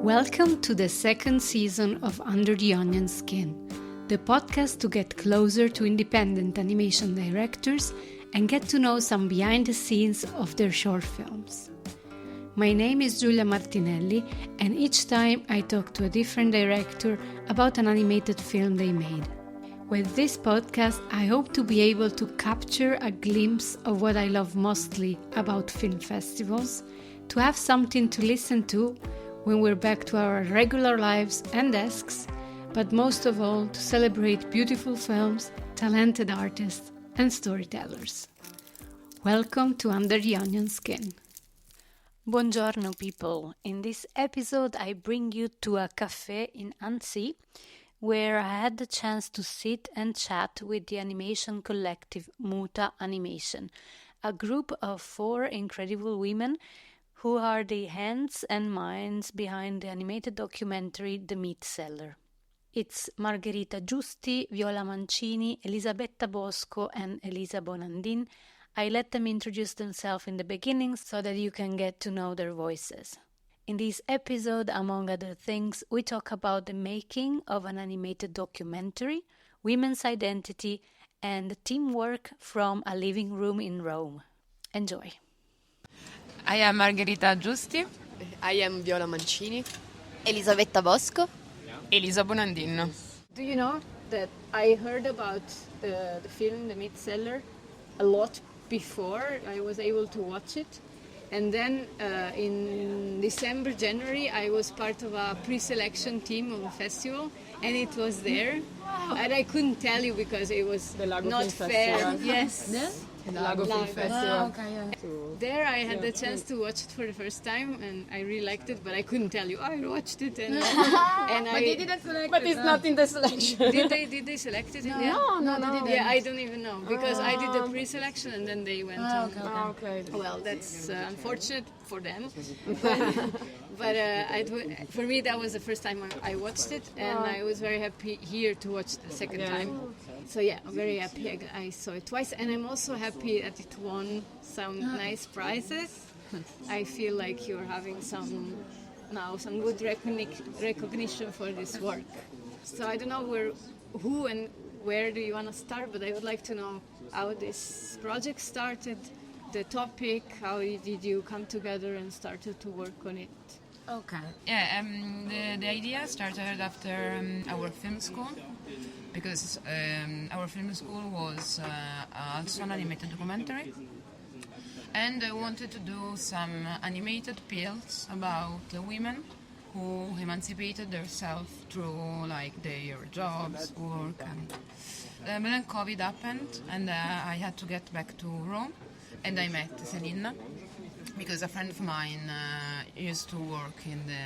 Welcome to the second season of Under the Onion Skin, the podcast to get closer to independent animation directors and get to know some behind the scenes of their short films. My name is Giulia Martinelli, and each time I talk to a different director about an animated film they made. With this podcast, I hope to be able to capture a glimpse of what I love mostly about film festivals, to have something to listen to when we're back to our regular lives and desks, but most of all to celebrate beautiful films, talented artists, and storytellers. Welcome to Under the Onion Skin. Buongiorno people. In this episode I bring you to a cafe in Annecy where I had the chance to sit and chat with the animation collective Muta Animation, a group of 4 incredible women who are the hands and minds behind the animated documentary The Meatseller. It's Margherita Giusti, Viola Mancini, Elisabetta Bosco and Elisa Bonandin. I let them introduce themselves in the beginning so that you can get to know their voices. In this episode, among other things, we talk about the making of an animated documentary, women's identity, and teamwork from a living room in Rome. Enjoy! I am Margherita Giusti. I am Viola Mancini. Elisabetta Bosco. Elisa Bonandin. Do you know that I heard about the film The Meatseller a lot before I was able to watch it? And then in December, January, I was part of a pre-selection team of a festival, and it was there. Wow. And I couldn't tell you because it was not fair. Yes. Lago Film Festival. Okay, yeah. There I had the chance to watch it for the first time, and I really liked it, but I couldn't tell you. I watched it, and But they didn't select But it. it's not in the selection. Did they select it? No, Yeah? they didn't. Yeah, I don't even know because I did the pre-selection and then they went on. Okay. Well, that's unfortunate for them, but for me that was the first time I watched it, and I was very happy here to watch the second time. So yeah, I'm very happy I saw it twice, and I'm also happy that it won some nice prizes. I feel like you're having some good recognition for this work. So I don't know who and where do you want to start, but I would like to know how this project started, the topic, how did you come together and started to work on it? Okay. Yeah, the idea started after our film school, because our film school was also an animated documentary, and I wanted to do some animated films about women who emancipated themselves through like their jobs, work, and but then COVID happened, and I had to get back to Rome, and I met Selinna, because a friend of mine used to work in the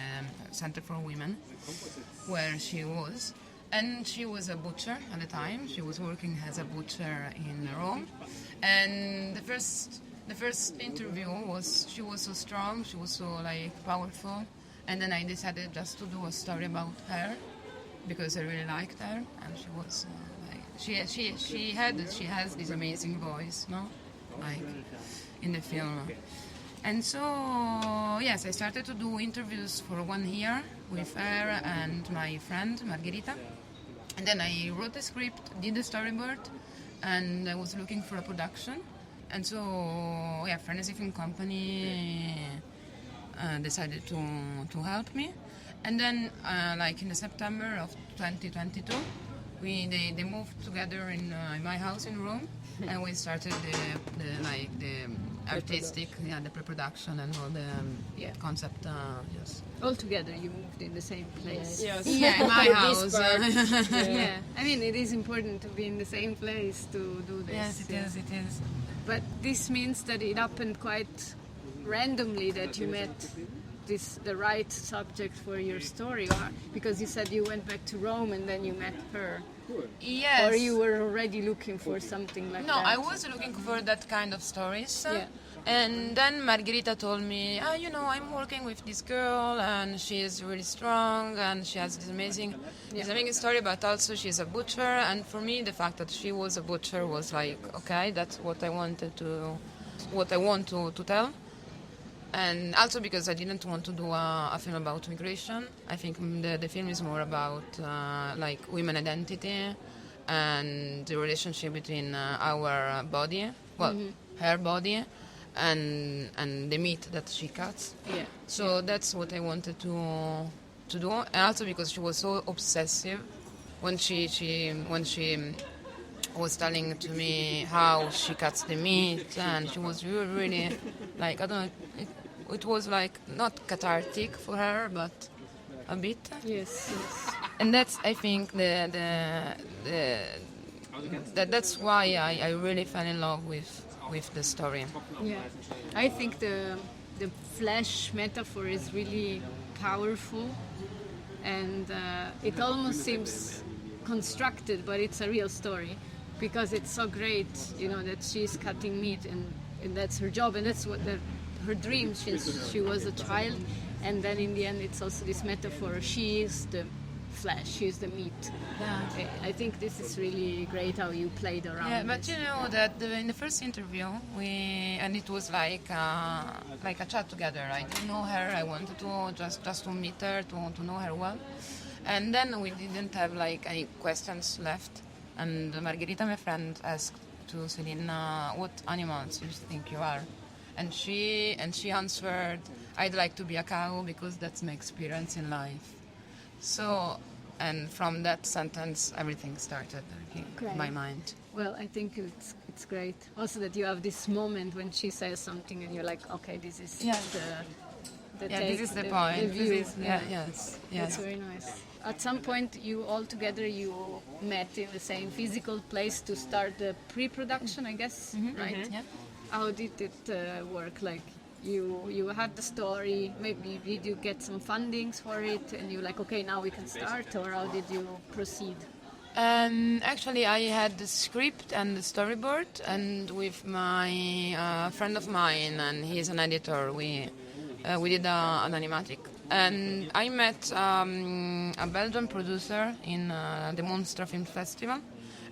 Center for Women, where she was, and she was a butcher at the time. She was working as a butcher in Rome, and the first interview was, she was so strong, she was so like powerful, and then I decided just to do a story about her because I really liked her, and she was she has this amazing voice, no, like in the film. And so, yes, I started to do interviews for 1 year with her and my friend Margherita. And then I wrote the script, did the storyboard, and I was looking for a production. And so, yeah, Frenzy Film Company decided to help me. And then, like in the September of 2022, they moved together in my house in Rome, and we started the artistic, the pre-production and all the concept. Yes. All together, you moved in the same place. Yes. Yeah, in my house. Yeah, I mean it is important to be in the same place to do this. Yes, it is. But this means that it happened quite randomly that you met the right subject for your story, because you said you went back to Rome and then you met her. Yes. Or you were already looking for something like that? No, I was looking for that kind of stories. Yeah. And then Margherita told me, I'm working with this girl, and she is really strong, and she has this amazing story, but also she's a butcher. And for me, the fact that she was a butcher was like, okay, that's what I want to tell. And also because I didn't want to do a film about migration. I think the film is more about like women identity and the relationship between our body, her body, and the meat that she cuts. Yeah. So that's what I wanted to do, and also because she was so obsessive when she was telling to me how she cuts the meat, and she was really like, I don't know, it was like not cathartic for her, but a bit. Yes. And that's, I think, that's why I really fell in love with the story. Yeah, I think the flesh metaphor is really powerful, and it almost seems constructed, but it's a real story, because it's so great, that she's cutting meat, and that's her job, and that's what her dream since she was a child. And then in the end, it's also this metaphor: she is the flesh, she is the meat. Yeah. I think this is really great how you played around. Yeah, but this. you know that in the first interview, and it was like a chat together. I didn't know her. I wanted to just to meet her, to know her well. And then we didn't have like any questions left. And Margherita, my friend, asked to Selinna, "What animals you think you are?" And she answered, "I'd like to be a cow because that's my experience in life." So, and from that sentence, everything started in my mind. Well, I think it's great. Also that you have this moment when she says something and you're like, okay, this is the take, this is the point. The view. Yes. That's very nice. At some point, you all together, you met in the same physical place to start the pre-production, I guess, right? Mm-hmm. Yeah. How did it work? Like, you had the story, maybe did you get some fundings for it, and you're like, okay, now we can start, or how did you proceed? Actually, I had the script and the storyboard, and with my friend of mine, and he's an editor, we did an animatic. And I met a Belgian producer in the Monstra Film Festival,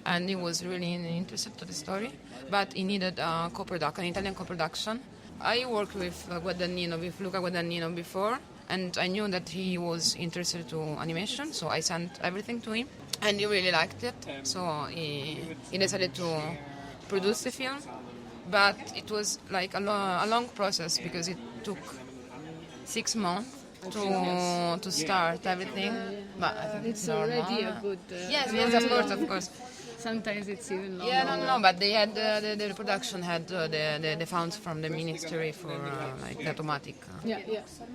and he was really interested to the story, but he needed an Italian co-production. I worked with Luca Guadagnino before, and I knew that he was interested to animation, so I sent everything to him, and he really liked it. So he decided to produce the film, but it was like a long process because it took 6 months to start everything. But I think It's normal. already a good... Yes, of course. Sometimes it's even longer. Yeah, no, but they had the production had the funds from the ministry for like the automatic. Yeah.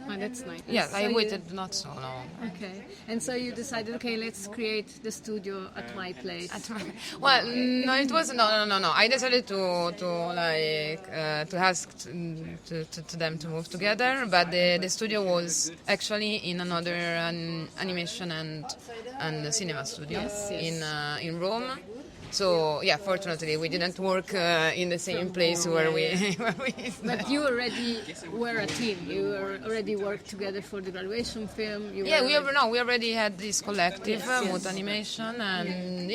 Oh, that's nice. Yes, So I you- waited not so long. Okay, and so you decided, okay, let's create the studio at my place. Well, no, it was no. I decided to ask to them to move together, but the studio was actually in another animation and cinema studio Yes. in Rome. So yeah, fortunately we didn't work in the same place where we. But you already were a team. You already worked together for the graduation film. You Yeah, were we already had this collective, Muta Animation, and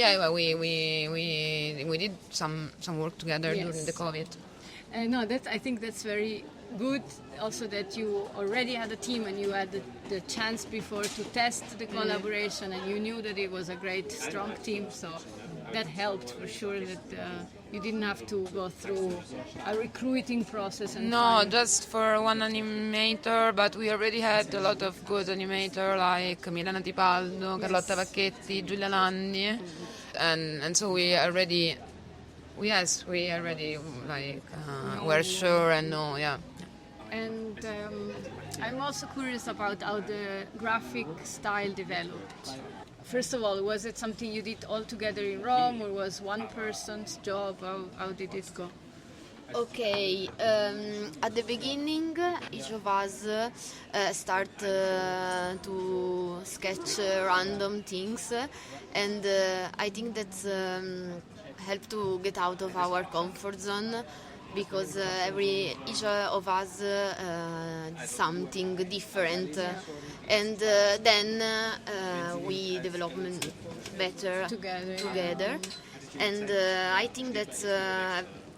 we did some work together during the COVID. No, I think that's very good. Also, that you already had a team and you had the chance before to test the collaboration, and you knew that it was a great, strong team. So that helped for sure. That you didn't have to go through a recruiting process. And No, just for one animator, but we already had a lot of good animators like Milena Tipaldo, Carlotta Vacchetti, Giulia Landi, and so we already like were sure and know, yeah. And I'm also curious about how the graphic style developed. First of all, was it something you did all together in Rome, or was one person's job? How did it go? Okay, at the beginning, each of us start to sketch random things, and I think that helped to get out of our comfort zone, because each of us did something different, and then we develop better Together. together. And I think that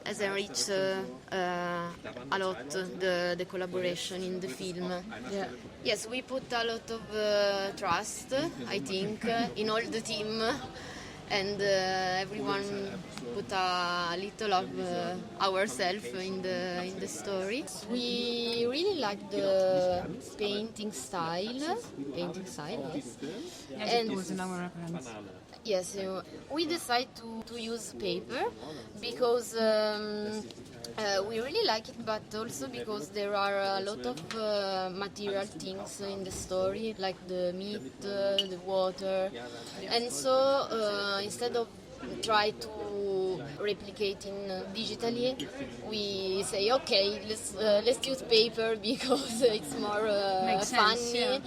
has enriched a lot the collaboration in the film. Yeah. Yes, we put a lot of trust, I think, in all the team, and everyone put a little of ourselves in the story. We really like the painting style. Yes. Yes, it was in our reference. Yes, we decided to use paper because we really like it, but also because there are a lot of material things in the story, like the meat, the water, and so instead of try to replicate in digitally, we say okay, let's use paper because it's more funny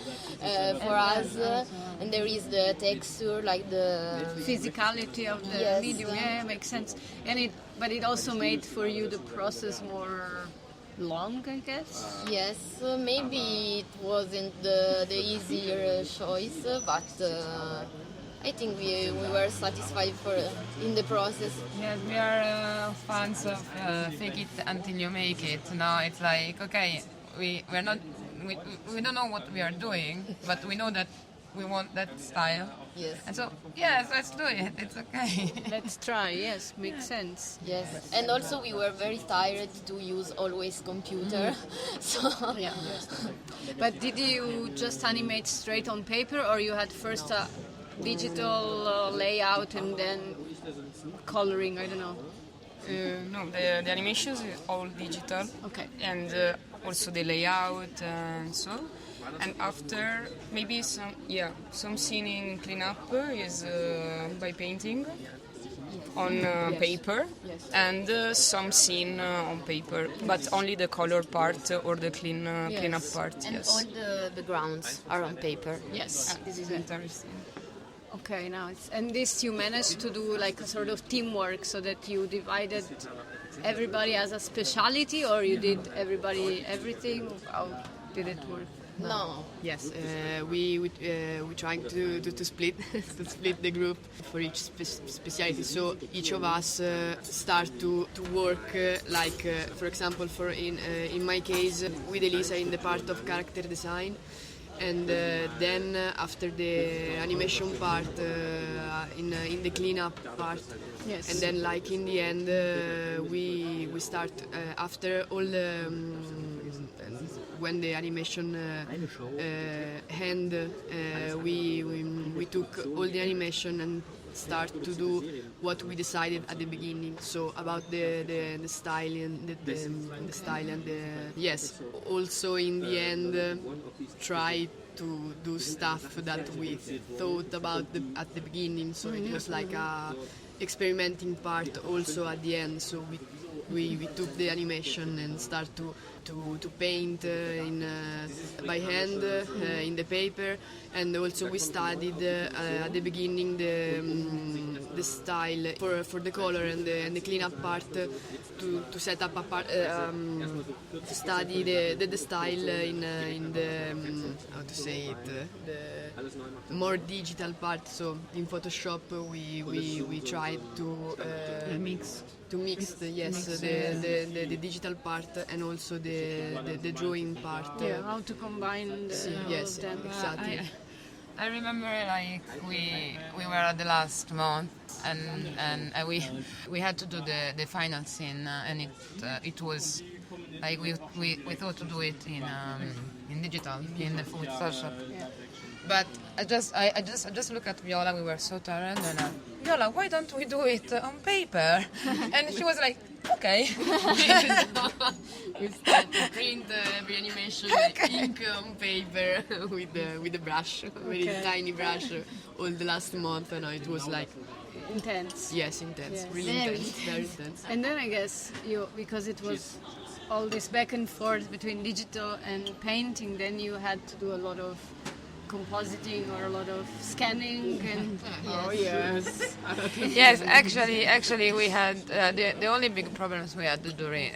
for us, and there is the texture, like the Physicality of the medium, makes sense. But it also made for you the process more long, I guess. Yes, maybe it wasn't the easier choice, but I think we were satisfied in the process. Yes, we are fans of fake it until you make it. Now it's like, okay, we don't know what we are doing, but we know that we want that style. Yes. And so, yes, let's do it. It's okay. Let's try, yes, makes sense. Yes, and also we were very tired to use always computer, so Yeah. But did you just animate straight on paper, or you had first a digital layout and then coloring? I don't know. No, the animations is all digital. Okay. And also the layout and so. And after maybe some scene in cleanup is by painting on paper, and some scene on paper, but only the color part or the cleanup part. and all the backgrounds are on paper. Yes. This is interesting. Okay, now and this you managed to do like a sort of teamwork, so that you divided everybody as a speciality, or you did everybody everything? How did it work? No. Yes, we trying to split to split the group for each specialty. So each of us start to work for example, in my case with Elisa in the part of character design, and then after the animation part in the cleanup part. Yes. And then like in the end we start after all the when the animation end, we took all the animation and start to do what we decided at the beginning. So about the style and the style and yes. Also in the end, try to do stuff that we thought about at the beginning. So it was like a experimenting part also at the end. So we took the animation and start to paint by hand in the paper, and also we studied at the beginning the style for the color and the cleanup part to set up a part to study the style in the how to say it the more digital part. So in Photoshop we tried to mix the digital part and also the drawing part. Yeah, how to combine yes, them. exactly. I remember like we were at the last month and we had to do the final scene, and it was like we thought to do it in digital in the Photoshop. Yeah. But I just look at Viola. We were so tired, and Viola, why don't we do it on paper? And she was like, okay. We start to print every animation ink on paper with the brush, very tiny brush, all the last month, and it was like Intense. yes, intense, Yes. really Very intense, very intense. And then I guess because it was all this back and forth between digital and painting, then you had to do a lot of compositing or a lot of scanning and Yes. Yes, actually, we had the only big problems we had during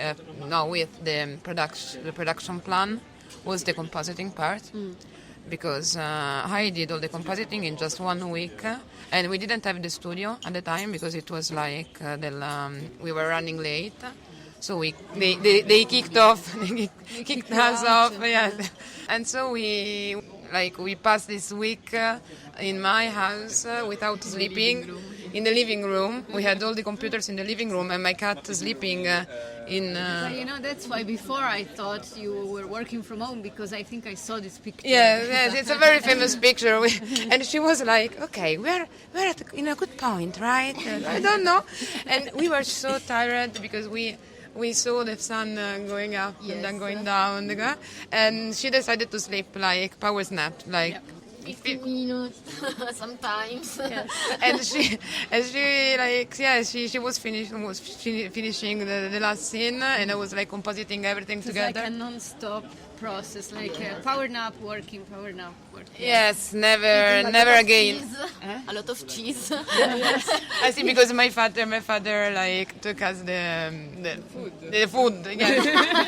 with the production plan was the compositing part, because I did all the compositing in just 1 week, and we didn't have the studio at the time because it was like we were running late. So they kicked off, kicked us off, yes. And so we passed this week in my house without sleeping. In the living room, we had all the computers in the living room, and my cat sleeping in. That's why before I thought you were working from home, because I think I saw this picture. Yes, it's a very famous picture. And she was like, "Okay, we're in a good point, right?" I don't know, and we were so tired because we saw the sun going up and then going down, and she decided to sleep like power nap, like. Yep. 15 minutes sometimes. Yes. And she was finishing the last scene, and I was like compositing everything together. It's like a non-stop process, like power nap working. Yes, never again. A lot of cheese. I see, because my father like took us the food. Yes.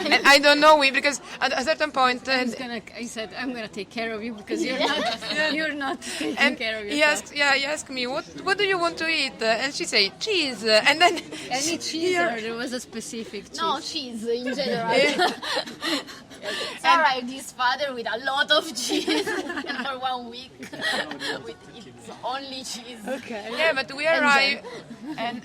And I don't know because at a certain point I said I'm gonna take care of you because you're not taking care of yourself. He asked me what do you want to eat, and she said cheese, and then any cheese or there was a specific cheese? No, cheese in general. Sarah, this father with a lot of cheese, and for 1 week with its only cheese. Okay. Yeah, but we arrived and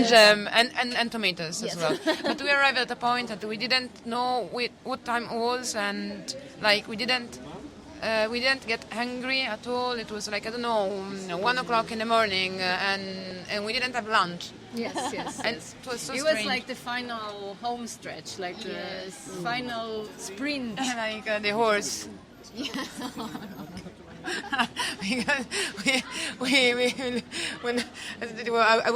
jam and tomatoes as well. But we arrived at a point that we didn't know what time it was, and like we didn't get hungry at all. It was like, I don't know, 1 o'clock in the morning, and we didn't have lunch. Yes. And it was so It strange. was like the final home stretch, like the final sprint. Like the horse. Because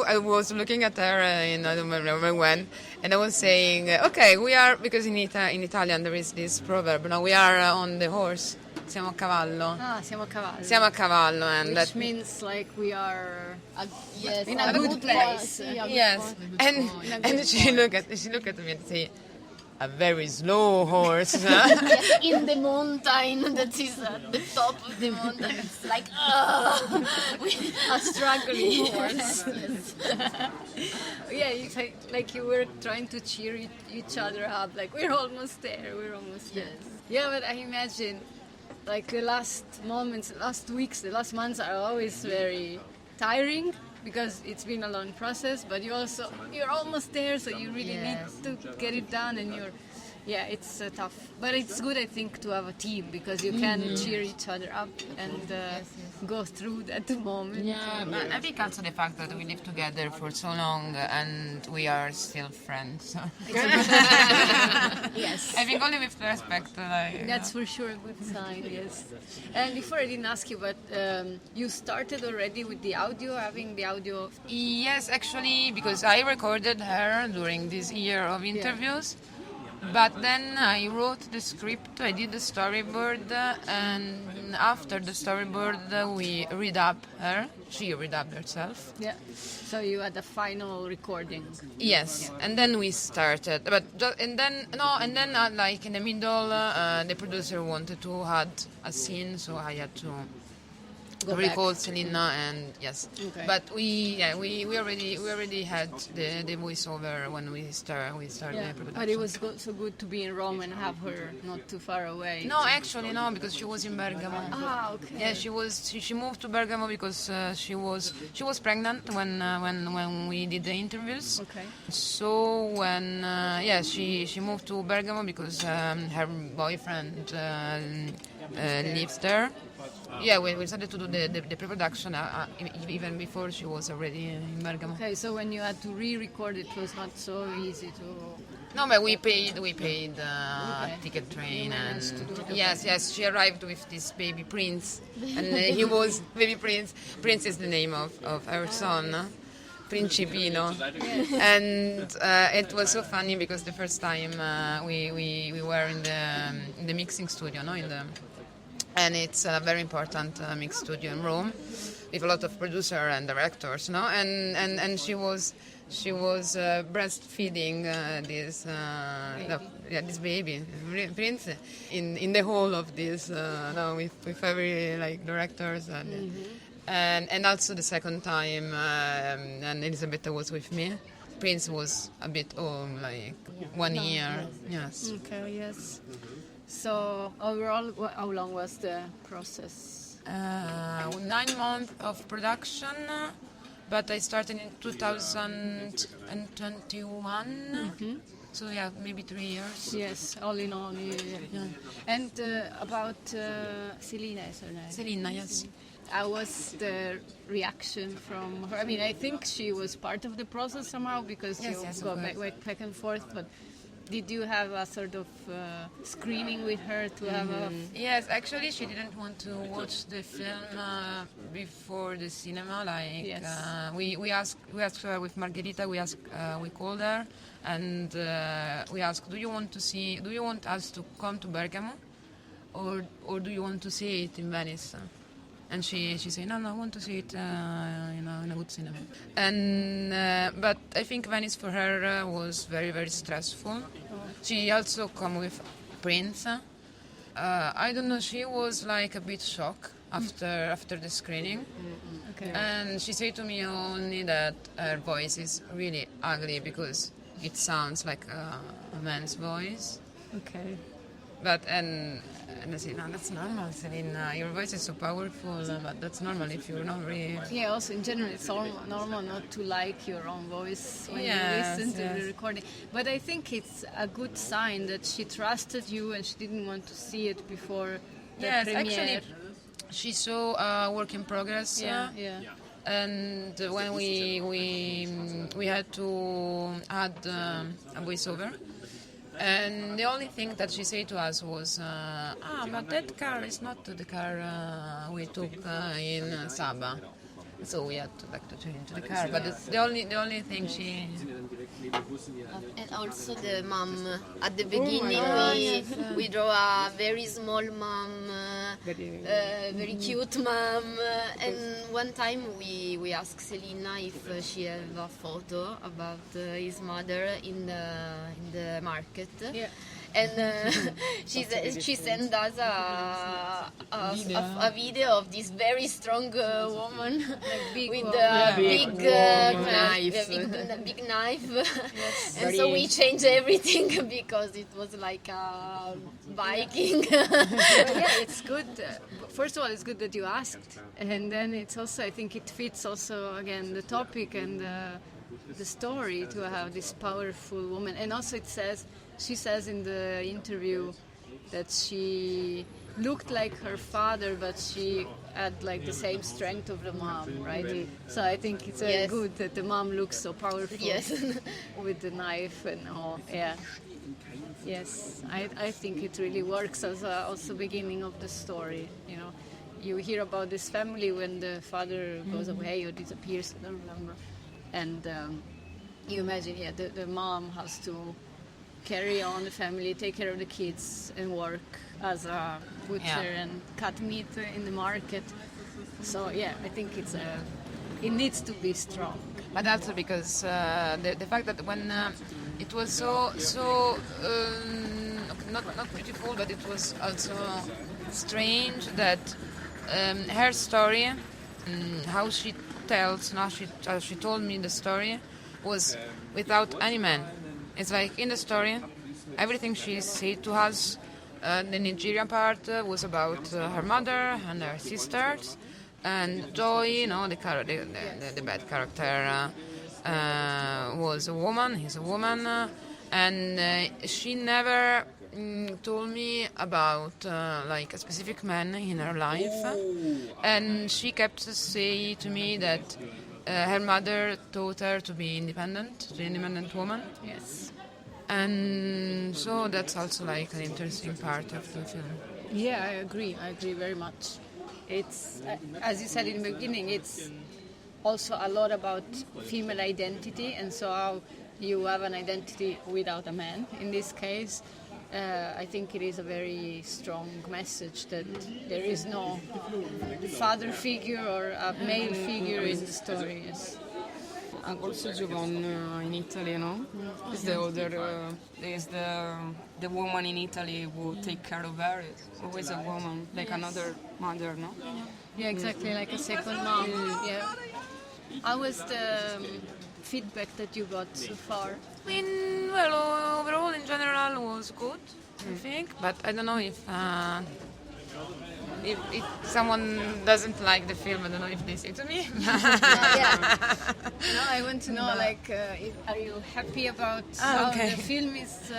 I was looking at her, I don't remember when, and I was saying, okay, we are, because in Italian there is this proverb, no, we are on the horse. Siamo a cavallo. Siamo a cavallo. Siamo a cavallo, and which means like we are in a a good place. Yes, and she looked at me and said, a very slow horse. Yes, in the mountain, that is at the top of the mountain. It's like, a struggling horse. Yeah, it's like you were trying to cheer each other up, like we're almost there. Yeah, but I imagine like the last moments, the last weeks, the last months are always very tiring because it's been a long process, but you're almost there, so you really need to get it done, and it's tough. But it's good, I think, to have a team because you can cheer each other up and go through that moment. Yeah, but I think also the fact that we live together for so long and we are still friends. So. Yes. I think only with respect. That's for sure a good sign, yes. And before I didn't ask you, but you started already with the audio, having the audio? Yes, actually, because I recorded her during this year of interviews. But then I wrote the script, I did the storyboard, and after the storyboard we redubbed her. She redubbed herself. Yeah. So you had the final recording. Yes, and then we started. And then like in the middle, the producer wanted to add a scene, so I had to recall Selinna, and yes. Okay. But we already had the voiceover when we started the production. But it was so good to be in Rome and have her not too far away. No, actually no, because she was in Bergamo. Ah, okay. Yeah, she moved to Bergamo because she was pregnant when we did the interviews. Okay. So when she moved to Bergamo because her boyfriend lives there. Yeah, we decided to do the pre-production even before she was already in Bergamo. Okay, so when you had to re-record, it was not so easy to. No, but we paid a ticket train, and yes, she arrived with this baby prince, and he was baby prince. Prince is the name of our son, Principino, and it was so funny because the first time we were in the mixing studio, and it's a very important mix studio in Rome with a lot of producers and directors, and she was she was breastfeeding this baby, Prince, in the hall of this, with every like directors and also the second time, and Elizabeth was with me. Prince was a bit old, like 1 year. Yes. Okay, yes. So overall, how long was the process? 9 months of production, but I started in 2021. So yeah, maybe 3 years. Yes, all in all. Yeah. And about Selinna, is her name? Selinna, yes. How was the reaction from her? I mean, I think she was part of the process somehow because Yes, you yes, go of back and forth, but did you have a sort of screening with her to have a... Yes, actually, she didn't want to watch the film before the cinema. Like Yes. we asked her with Margherita. We called her and we asked, do you want us to come to Bergamo, or do you want to see it in Venice? And she said, no, I want to see it, in a good cinema. And but I think Venice for her was very, very stressful. She also come with Prince. I don't know. She was like a bit shocked after the screening. Okay. And she said to me only that her voice is really ugly because it sounds like a man's voice. Okay. But and I said, no, that's normal, Selinna. Your voice is so powerful, but that's normal if you're not really... Yeah, also in general it's normal not to like your own voice when Yes, you listen to yes. the recording. But I think it's a good sign that she trusted you and she didn't want to see it before the Yes, premiere. actually, she saw a work in progress. Yeah. And when we had to add a voiceover, and the only thing that she said to us was, but that car is not the car we took in Saba. So we had to change the car. But it's the only thing she... And also the mom. At the beginning, we draw a very small mom, very cute mom. And one time we asked Selinna if she have a photo about his mother in the market. Yeah. And she sent us a video of this very strong woman with a big knife. And so we changed everything because it was like a Viking. Yeah, it's good. First of all, it's good that you asked, and then it's also, I think it fits also again the topic and the story to have this powerful woman. And also she says in the interview that she looked like her father, but she had like the same strength of the mom, right? So I think it's Yes. good that the mom looks so powerful Yes. with the knife and all. Yeah. Yes, I think it really works as also beginning of the story. You know, you hear about this family when the father goes away or disappears. I don't remember. And you imagine, the mom has to carry on the family, take care of the kids, and work as a butcher and cut meat in the market. So yeah, I think it needs to be strong. But also because the fact that when it was so not beautiful, but it was also strange that her story, how she tells, how she told me the story, was without any man. It's like in the story, everything she said to us, the Nigerian part was about her mother and her sisters, and Joy, the bad character, was a woman. He's a woman, and she never told me about like a specific man in her life, and she kept saying to me that her mother taught her to be independent, an independent woman. Yes. And so that's also like an interesting part of the film. Yeah, I agree very much. It's, as you said in the beginning, it's also a lot about female identity, and so how you have an identity without a man. In this case, I think it is a very strong message that there is no father figure or a male figure in the story. Yes. And also Giovanni in Italy, no? Is the older, is the woman in Italy who take care of her. Is always a woman, like another mother, no? Yeah, exactly, like a second mom. Yeah. How was the feedback that you got so far? I mean, well, overall in general was good, I think. But I don't know if someone doesn't like the film, I don't know if they say to me. No, I want to know, are you happy about how the film is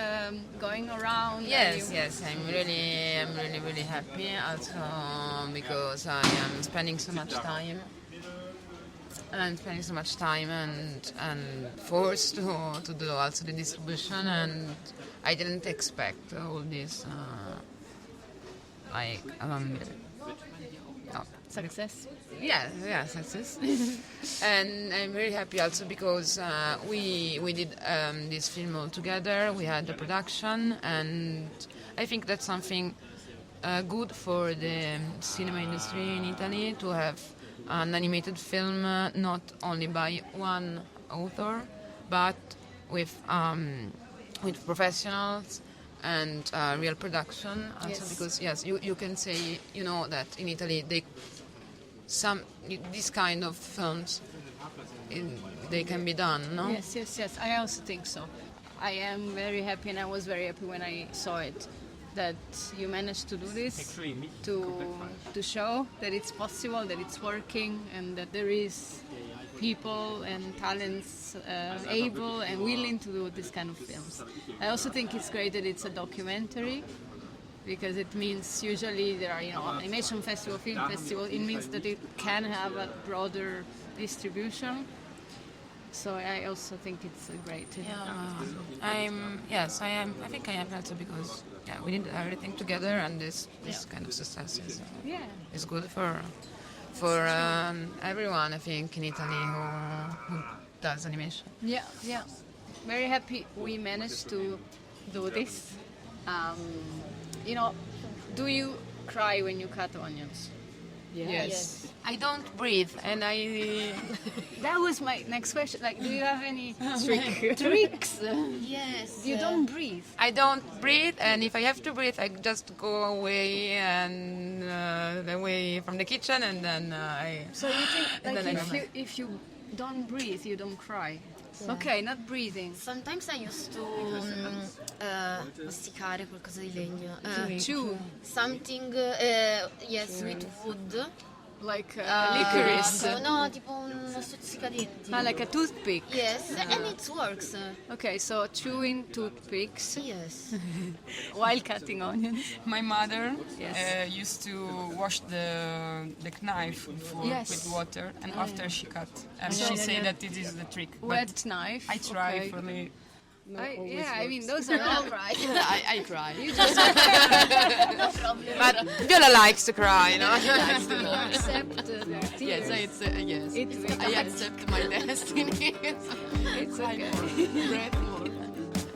going around? Yes, I'm really happy. Also because I am spending so much time. I'm spending so much time and forced to do also the distribution, and I didn't expect all this Success. Yeah, success. And I'm very happy also because we did this film all together. We had the production, and I think that's something good for the cinema industry in Italy, to have an animated film not only by one author, but with professionals and real production. Also because you can say that in Italy these kind of films they can be done. No. Yes. I also think so. I am very happy, and I was very happy when I saw it, that you managed to do this, to show that it's possible, that it's working, and that there is people and talents able and willing to do this kind of films. I also think it's great that it's a documentary, because it means usually there are animation festival, film festival. It means that it can have a broader distribution. So I also think it's great. I think I am also because we did everything together, and this kind of success is good for everyone, I think, in Italy who does animation. Yeah. Very happy we managed to do this. Do you cry when you cut onions? Yes. I don't breathe, and I. That was my next question. Do you have any tricks? Yes. You don't breathe. I don't breathe, and if I have to breathe, I just go away and away from the kitchen, and then I. So you think if you don't breathe, you don't cry? Yeah. Okay, not breathing. Sometimes I used to masticare qualcosa di legno. Chew. Something, with wood. Like licorice. No, tipo uno stuzzicadenti. Like a toothpick. Yes, and it works. Okay, so chewing toothpicks. Yes. While cutting onions. My mother used to wash the knife before with water, and after she cut. And she said that it is the trick. Wet knife. I try for the... Those are all right. I cry. You just No problem. But Giulia likes to cry, accept that. Yes, I accept my destiny. It's okay. Breath more.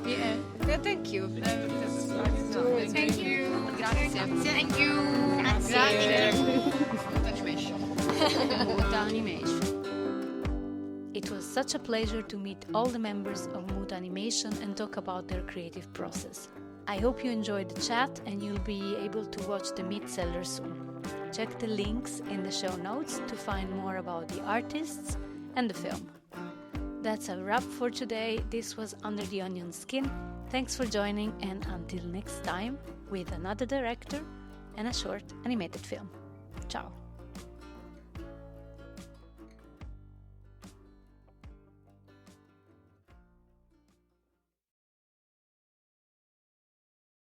Yeah, thank you. Thank you. Grazie. Thank you. Grazie. Muta Animation. It was such a pleasure to meet all the members of Muta Animation and talk about their creative process. I hope you enjoyed the chat, and you'll be able to watch the Meatseller soon. Check the links in the show notes to find more about the artists and the film. That's a wrap for today. This was Under the Onion Skin. Thanks for joining, and until next time, with another director and a short animated film. Ciao!